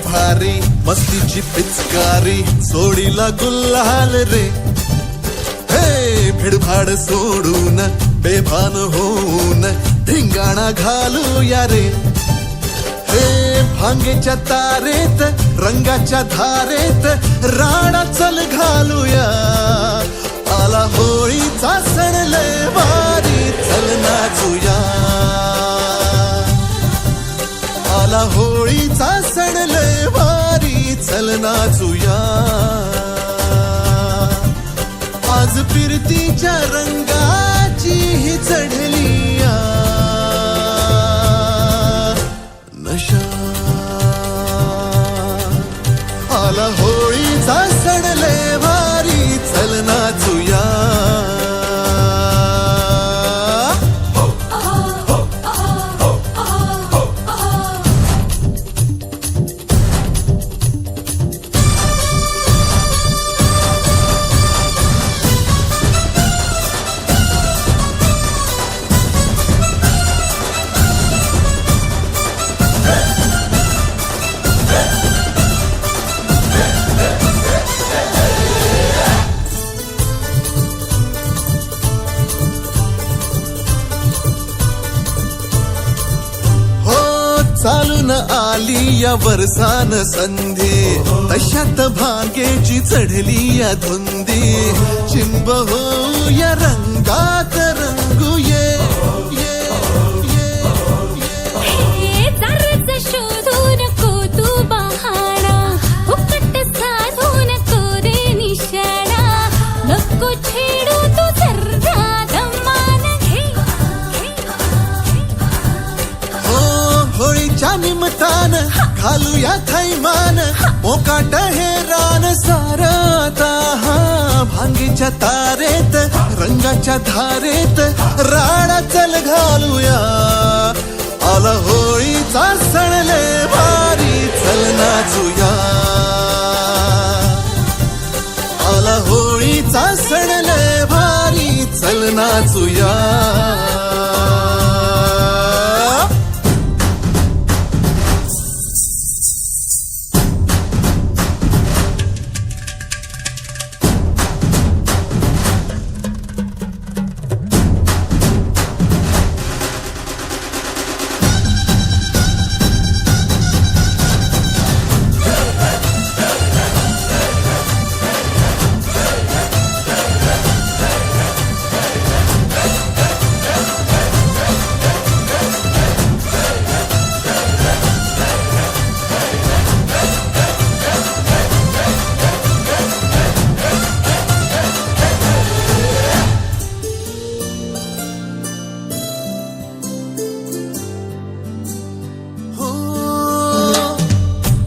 भारी मस्तीची पिचकारी सोडीला गुल्हाल रे. हे भिडभाड सोडून बेभान होऊन धिंगाणा घालूया रे. हे भांगेच्या तारेत रंगाच्या धारेत राडा चल घालूया. आला होळीचा सण लय भारी चल नाचूया. आला होळीचा सण लय भारी चल नाचूया. आज फिरतीच्या रंगाची ही चढलिया नशा. आला होळीचा सण लय भारी चल नाचूया. चालून आली या वर्षान संधी तशात भांगेची चढली या धुंदी. चिंब हो या रंगात रंगूये. शोधू नको तू बहाणा फुकट साधू नको रे निशाणा. नको छेडू तू सर्रा दमान घे. होळीच्या निमतान घालूया थैमान मोकाट हे रान सारता. भांगीच्या तारेत रंगाच्या धारेत राडा चल घालूया. आला होळीचा सण लय भारी चल नाचूया. आला होळीचा सण लय भारी चल नाचूया.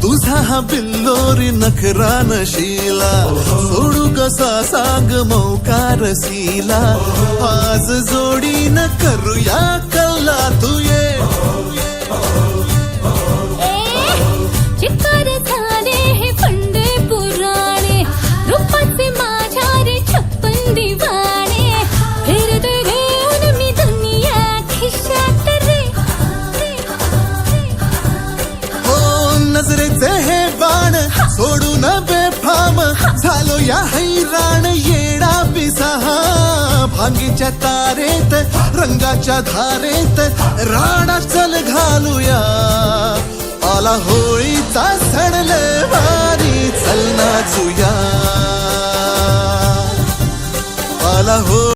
तुझा बिल्लोरी नखरा नशीला सोडू कसा सांग मौकार सीला. आज जोडीन करूया कल्ला तू ये. चित्तर झाले हे फंडे पुराणे रूपाचे माझ्या रे छप्पन दिवाणे. फिरते घेऊन मी दुनिया खिशात रे. नजरेचे हे बाण सोडून बेफाम झालो या हैराण येडा पिसाहा. भांगीच्या तारेत रंगाच्या धारेत राडा चल घालूया. आला होळीचा सण लय भारी चल नाचूया. आला हो